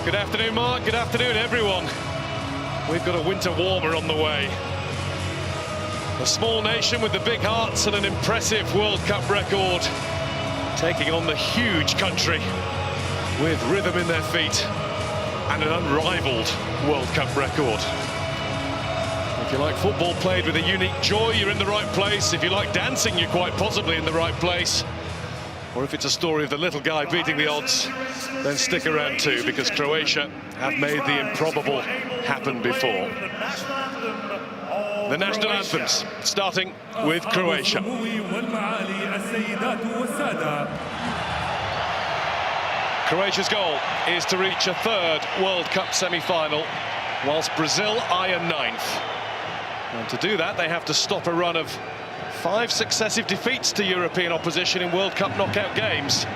Good afternoon, Mark. Good afternoon, everyone. We've got a winter warmer on the way. A small nation with the big hearts and an impressive World Cup record, taking on the huge country with rhythm in their feet and an unrivaled World Cup record. If you like football played with a unique joy, you're in the right place. If you like dancing, you're quite possibly in the right place. Or if it's a story of the little guy beating the odds, then stick around too, because Croatia have made the improbable happen before. The national anthems, starting with Croatia. Croatia's goal is to reach a third World Cup semi-final, whilst Brazil eye ninth. And to do that, they have to stop a run of 5 successive defeats to European opposition in World Cup knockout games.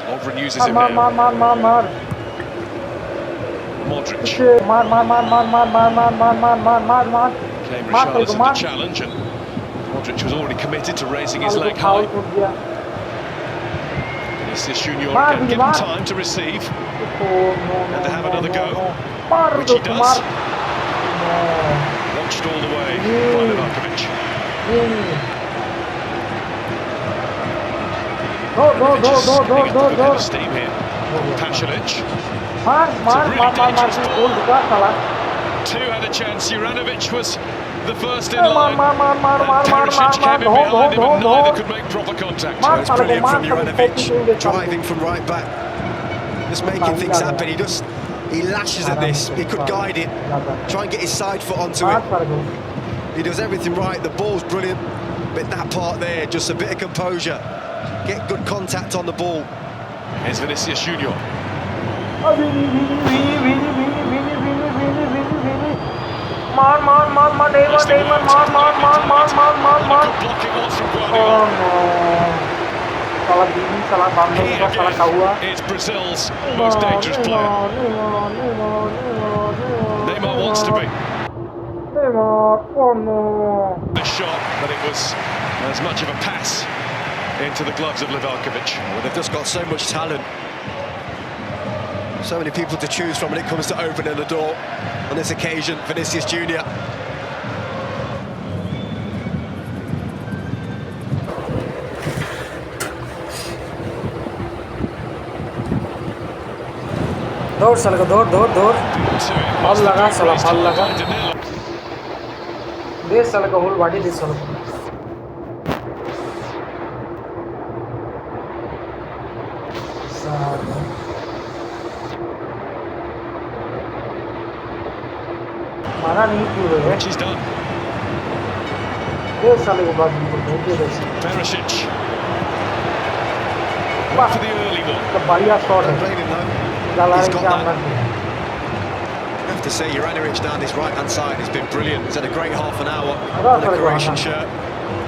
Lovren uses him now. Modric. Came Richarlison to challenge, and Modric was already committed to raising his leg high. Vinicius Junior again given time to receive and to have another go, which he does. Watched all the way by Livaković. Go. Steam here. Pasalic. Two had a chance. Juranovic was the first in line. Perisic came in behind him, and neither could make proper contact. Well, it's brilliant from Juranovic, driving from right back, just making things happen. He lashes at this. He could guide it, try and get his side foot onto it. He does everything right. The ball's brilliant, but that part there, just a bit of composure. Get good contact on the ball. Here's Vinicius Junior. It's Brazil's most dangerous player. Neymar wants to be. The shot, but it was as much of a pass into the gloves of Livaković. Well, they've just got so much talent. So many people to choose from when it comes to opening the door. On this occasion, Vinicius Junior. दौड़ साले को दौड़ फल लगा साला फल लगा दे साले को होल बॉडी दे साले को मारा नहीं क्यों है दे साले को बात बिल्कुल नहीं दे Perisic for the early one. बढ़िया शॉट है He's got that. I have to say, Juranovic down this right-hand side has been brilliant. He's had a great half an hour in a Croatian shirt.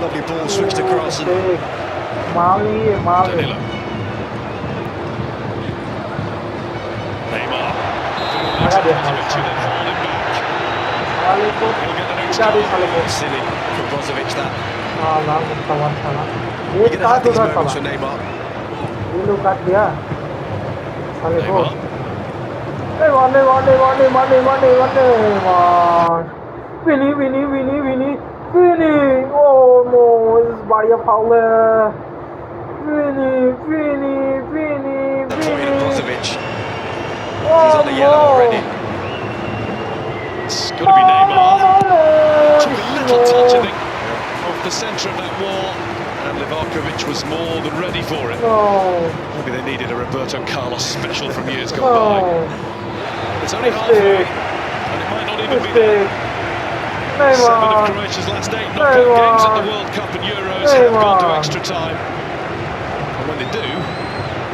Lovely ball switched across. And Danilo. Neymar. He'll get the next goal. Silly from Brozovic, that. You're going to have these moments for Neymar. Neymar. Winnie. Oh no, this is बढ़िया foul है. Winnie. Brozovic. He's on the yellow already. It's got to be Neymar. Took a little touch, I think, off the centre of that wall. And Livaković was more than ready for it. Maybe they needed a Roberto Carlos special from years gone by. It's only halfway, and it might not even be there. 7 of Croatia's last 8 knockout games at the World Cup and Euros have gone to extra time. And when they do,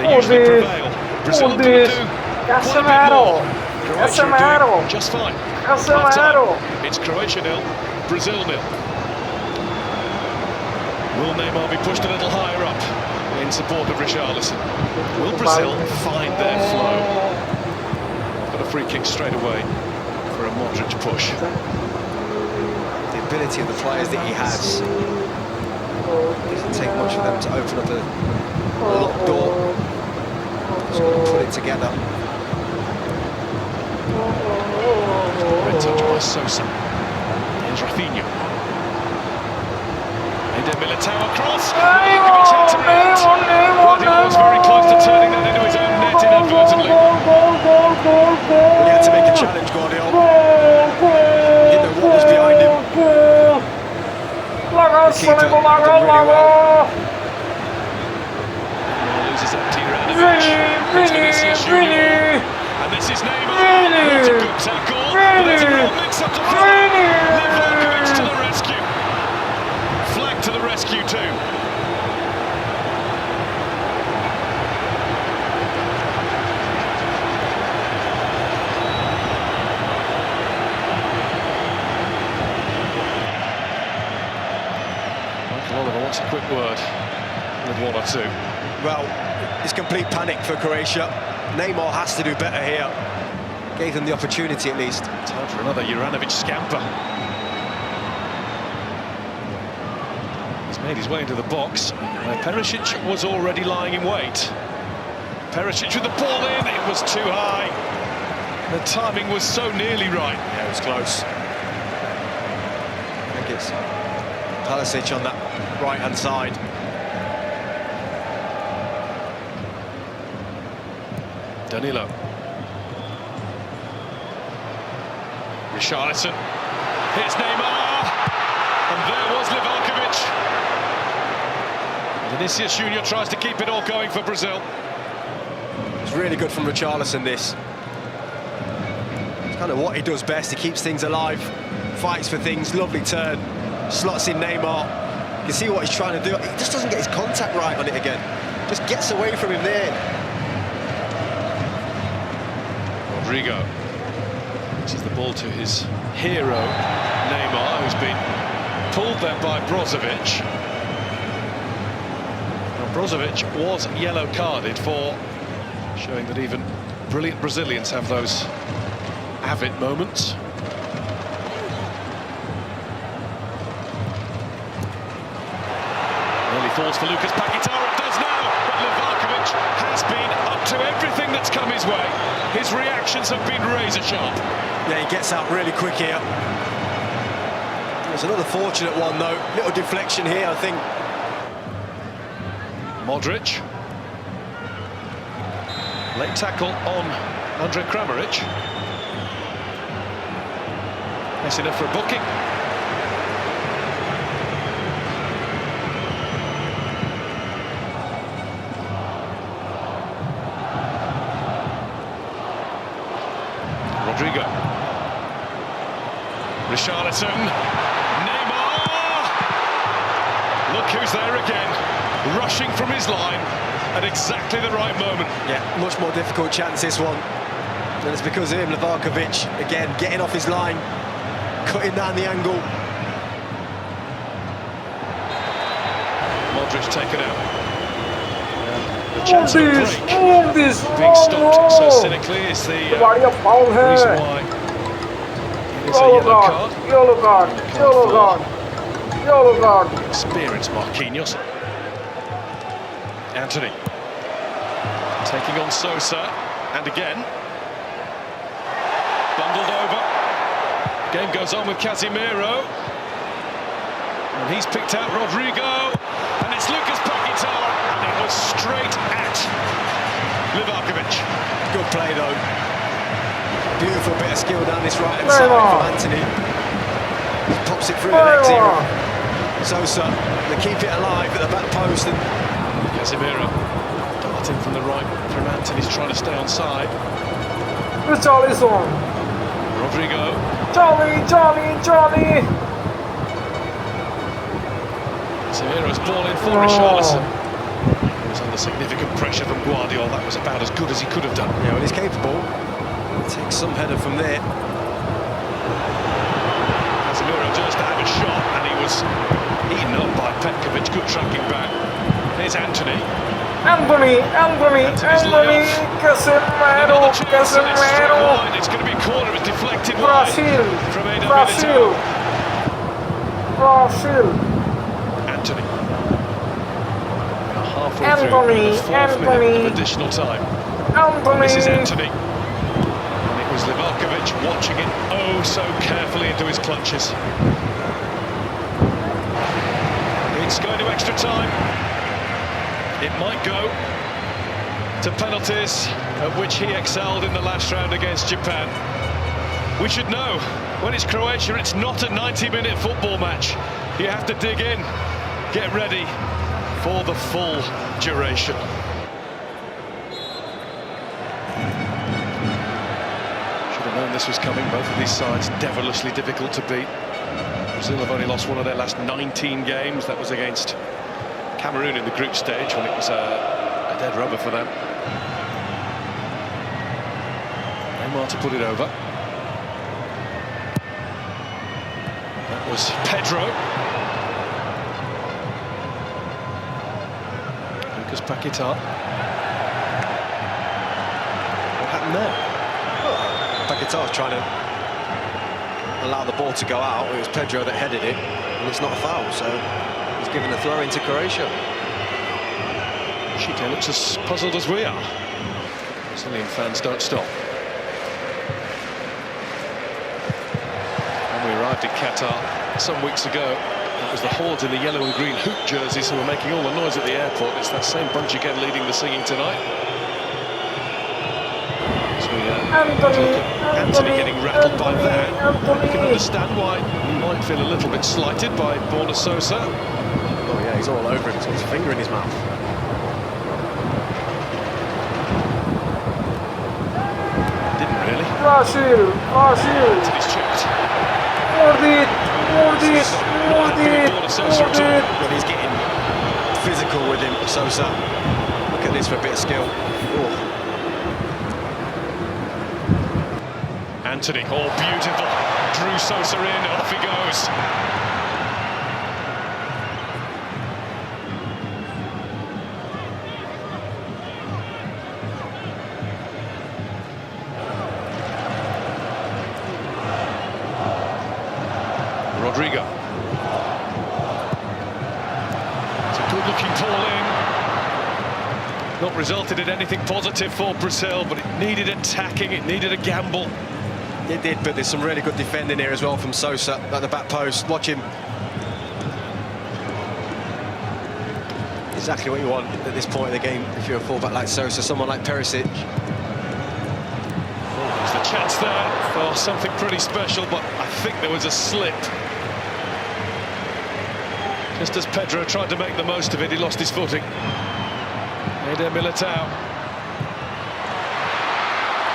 they usually prevail. Brazil couldn't do quite a bit more. Croatia are doing just fine. Half-time. It's Croatia 0, Brazil 0. Will Neymar be pushed a little higher up in support of Richarlison? Will Brazil find their flow? Got a free kick straight away for a Modric push. The ability of the players that he has. It doesn't take much for them to open up a locked door. Just got to put it it together. Great touch by Sosa. Here's Rafinha. Eder Militao across. Livaković had to react. Guardiola was very close to turning that into his own net inadvertently. He had to make a challenge, Guardiola. Didn't know what was behind him. The keeper did really well. Loses that to Ivanović. It's Vinicius Junior. And this is Neymar. What a good tackle. But there's a real mix-up to field. Livaković to the rescue. Flag to the rescue too. Oliver wants a quick word with one or two. Well, it's complete panic for Croatia. Neymar has to do better here. Gave them the opportunity at least. Time for another Juranović scamper. He's made his way into the box. Perisic was already lying in wait. Perisic with the ball in, it was too high. The timing was so nearly right. Yeah, it was close. I think it's Perisic on that right-hand side. Danilo. Richarlison. Here's Neymar. And there was Livaković. Vinicius Junior tries to keep it all going for Brazil. It's really good from Richarlison, this. It's kind of what he does best. He keeps things alive, fights for things, lovely turn. Slots in Neymar. You can see what he's trying to do. He just doesn't get his contact right on it again. Just gets away from him there. Rodrigo. This is the ball to his hero, Neymar, who's been pulled there by Brozovic. Now, Brozovic was yellow carded for showing that even brilliant Brazilians have those avid moments. Falls for Lucas Paquetá, it does now, but Livaković has been up to everything that's come his way. His reactions have been razor sharp. Yeah, he gets out really quick here. There's another fortunate one though, little deflection here, I think. Modric. Late tackle on Andre Kramaric. That's enough for a booking. Rodrigo. Richarlison. Neymar! Look who's there again, rushing from his line at exactly the right moment. Yeah, much more difficult chance this one. And it's because of him, Livaković, again, getting off his line, cutting down the angle. Modric taken out. The chance of a break being stopped so cynically is the reason why it is a yellow card. Experienced Marquinhos. Anthony taking on Sosa, and again bundled over. Game goes on with Casemiro, and he's picked out Rodrigo, and it's Lucas Paquetá, and it was straight at Livaković. Good play though. Beautiful bit of skill down this right-hand side from Anthony. Just pops it through the legs here. Sosa, they keep it alive at the back post. And Casemiro darting from the right from Anthony's trying to stay on side. Richarlison. Rodrigo. Johnny. Casemiro's ball in for Richarlison. He was under significant pressure from Guardiola. That was about as good as he could have done. yeah, well, he's capable. Takes some header from there. Casemiro just to have a shot, and he was eaten up by Petković. Good tracking back. Here's Anthony. Anthony. Casemiro. It's going to be a corner. It's deflected Brazil. wide from Eder Militao. Brazil. Anthony. About half called through in the fourth minute of additional time. And this is Anthony. And it was Livaković watching it oh so carefully into his clutches. It's going to extra time. It might go to penalties, at which he excelled in the last round against Japan. We should know, when it's Croatia, it's not a 90-minute football match. You have to dig in, get ready for the full duration. Should have known this was coming. Both of these sides devilishly difficult to beat. Brazil have only lost one of their last 19 games. That was against Cameroon in the group stage, when it was a dead rubber for them. Neymar to put it over. That was Pedro. Lucas Paquetá. What happened there? Paquetá was trying to allow the ball to go out. It was Pedro that headed it, and it's not a foul, so he's given the throw into Croatia. Chite looks as puzzled as we are. Brazilian fans don't stop. When we arrived in Qatar some weeks ago, it was the hordes in the yellow and green hoop jerseys who were making all the noise at the airport. It's that same bunch again leading the singing tonight. Anthony getting rattled by that. You can understand why he might feel a little bit slighted by Bruno Sosa. Oh yeah, he's all over him. He's got his finger in his mouth. Didn't really. Brazil. Anthony's chipped. Mordit. But he's getting physical with him, Sosa. Look at this for a bit of skill. Oh. Anthony, oh beautiful, drew Sosa in, off he goes. Rodrigo. It's a good looking ball in. Not resulted in anything positive for Brazil, but it needed attacking, it needed a gamble. It did, but there's some really good defending here as well from Sosa at the back post. Watch him. Exactly what you want at this point of the game if you're a fullback like Sosa, someone like Perisic. There's the chance there for something pretty special, but I think there was a slip. Just as Pedro tried to make the most of it, he lost his footing. Eder Militao.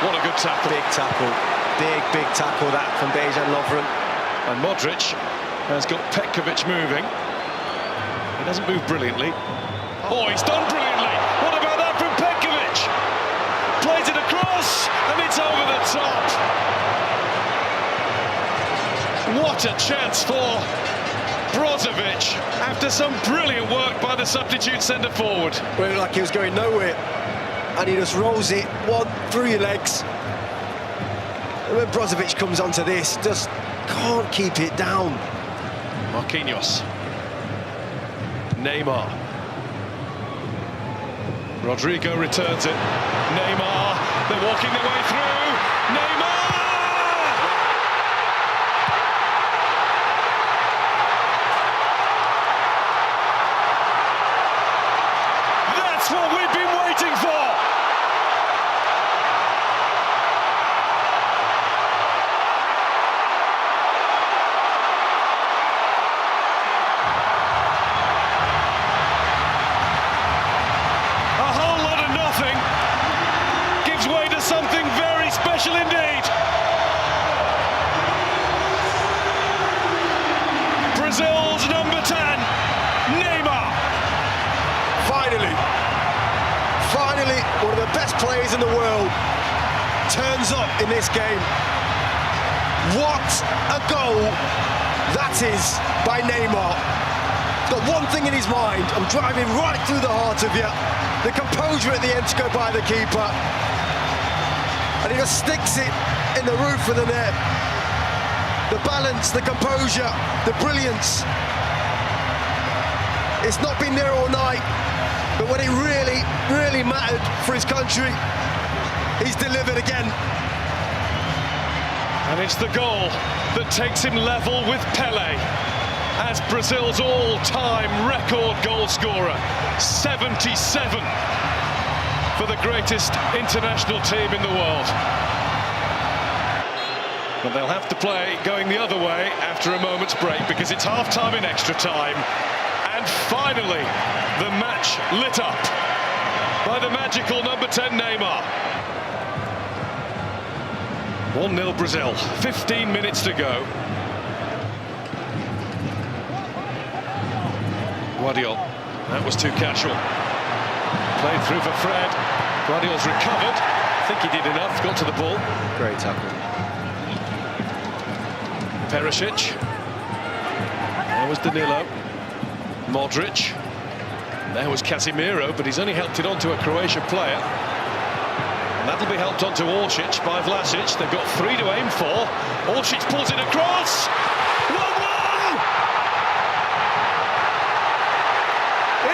What a good tackle. Big tackle. Big tackle that from Dejan Lovren. And Modric has got Petković moving. He doesn't move brilliantly. Oh, he's done brilliantly! What about that from Petković? Plays it across, and it's over the top. What a chance for Brozovic after some brilliant work by the substitute centre-forward. Well, it looked like he was going nowhere, and he just rolls it one through your legs. And when Brozovic comes onto this, just can't keep it down. Marquinhos. Neymar. Rodrigo returns it. Neymar, they're walking their way through. Neymar! That's what we've been waiting for! Something very special indeed. Brazil's number 10, Neymar. Finally, one of the best players in the world turns up in this game. What a goal that is by Neymar. He's got one thing in his mind: I'm driving right through the heart of you. The composure at the end to go by the keeper. And he just sticks it in the roof of the net. The balance, the composure, the brilliance. It's not been there all night. But when it really, really mattered for his country, he's delivered again. And it's the goal that takes him level with Pelé as Brazil's all-time record goal scorer, 77 for the greatest international team in the world. But they'll have to play going the other way after a moment's break because it's half-time in extra time. And finally, the match lit up by the magical number 10 Neymar. 1-0 Brazil, 15 minutes to go. Guardiola, that was too casual. Played through for Fred. Guardiola's recovered. I think he did enough, got to the ball. Great tackle. Perisic. There was Danilo. Modric. There was Casemiro, but he's only helped it onto a Croatia player. And that'll be helped onto Oršić by Vlasic. They've got 3 to aim for. Oršić pulls it across. 1-1!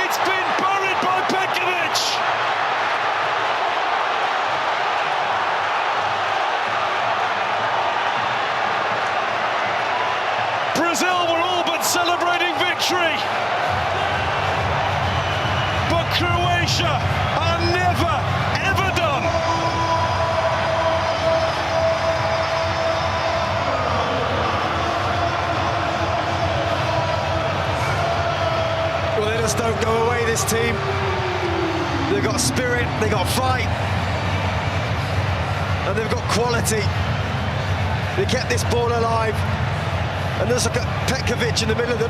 It's been buried by Petković. Brazil were all but celebrating victory. But Croatia are never, ever done. Well, they just don't go away, this team. They've got spirit, they've got fight, and they've got quality. They kept this ball alive. And let's look at Petković in the middle of the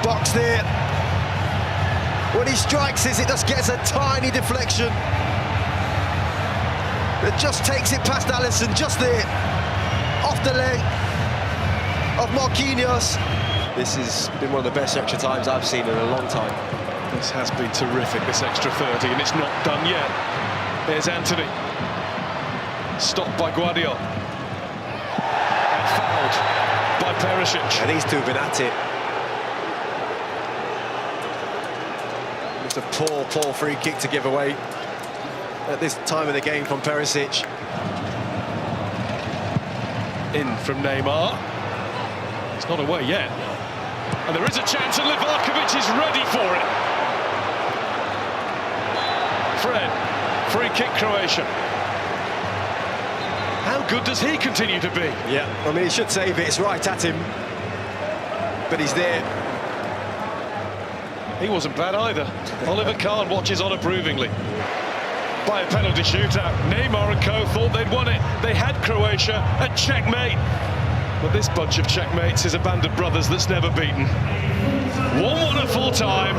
box there. When he strikes it just gets a tiny deflection. It just takes it past Alisson, just there. Off the leg of Marquinhos. This has been one of the best extra times I've seen in a long time. This has been terrific, this extra 30, and it's not done yet. Here's Anthony. Stopped by Guardiola. And fouled by Perisic. And these two have been at it. It's a poor free kick to give away at this time of the game from Perisic. In from Neymar. It's not away yet. And there is a chance, and Livaković is ready for it. Fred, free kick Croatia. How good does he continue to be? Yeah, I mean, he should save it. It's right at him. But he's there. He wasn't bad either. Oliver Kahn watches on approvingly. By a penalty shootout, Neymar and co thought they'd won it. They had Croatia at checkmate. But this bunch of checkmates is a band of brothers that's never beaten. 1-1 at full time.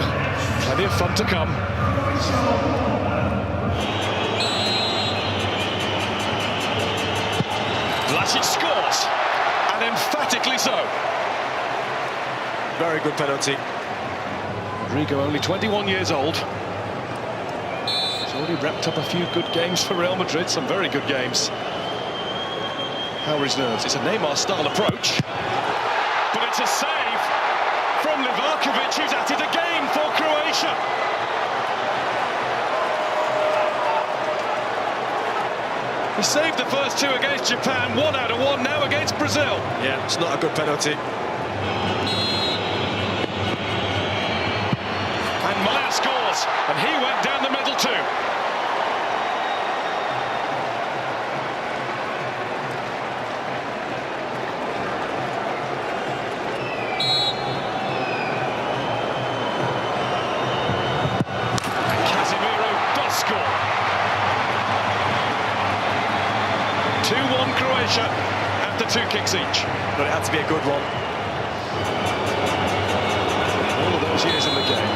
Plenty of fun to come. Vlasic scores, and emphatically so. Very good penalty. Rodrigo, only 21 years old. He's already wrapped up a few good games for Real Madrid, some very good games. How are his nerves? It's a Neymar-style approach. But it's a save from Livaković, who's at it again for Croatia. He saved the first 2 against Japan, 1 out of 1 now against Brazil. Yeah, it's not a good penalty. And Maya scores, and he went down the middle too. And Casemiro does score. 2-1 Croatia after 2 kicks each. But it had to be a good one. All of those years in the game,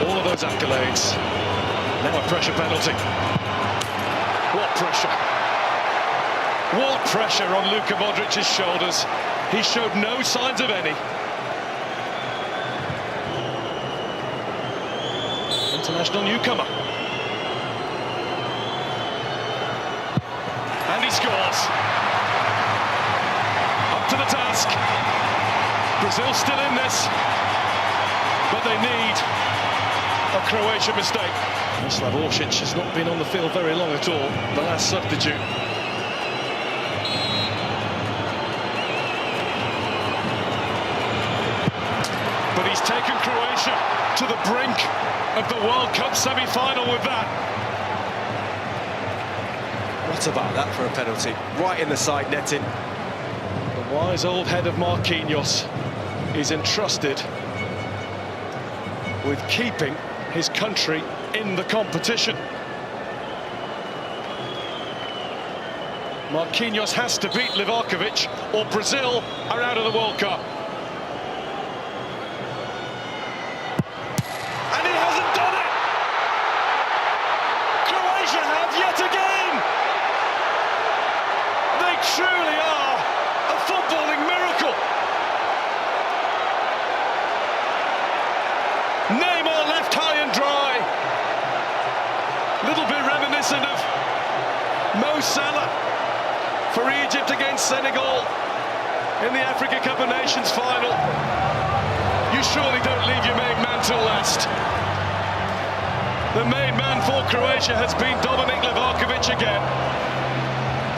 all of those accolades, now a pressure penalty. What pressure? What pressure on Luka Modric's shoulders. He showed no signs of any. International newcomer. And he scores. Up to the task. Brazil still in this, but they need a Croatian mistake. Mislav Oršić has not been on the field very long at all, the last substitute. But he's taken Croatia to the brink of the World Cup semi-final with that. What about that for a penalty? Right in the side netting. The wise old head of Marquinhos is entrusted with keeping his country in the competition. Marquinhos has to beat Livaković or Brazil are out of the World Cup. And he hasn't done it! Croatia have yet again! They truly are a footballing miracle! Neymar left high and dry. Little bit reminiscent of Mo Salah for Egypt against Senegal in the Africa Cup of Nations final. You surely don't leave your main man till last. The main man for Croatia has been Dramatic Penalty again,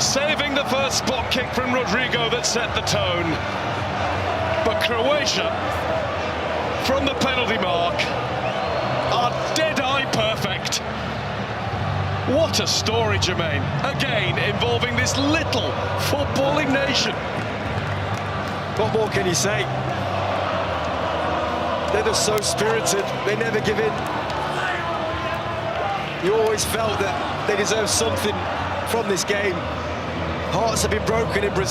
saving the first spot kick from Rodrigo that set the tone. But Croatia, from the penalty mark, are dead-eye perfect. What a story, Jermaine. Again, involving this little footballing nation. What more can you say? They're just so spirited, they never give in. You always felt that they deserved something from this game. Hearts have been broken in Brazil.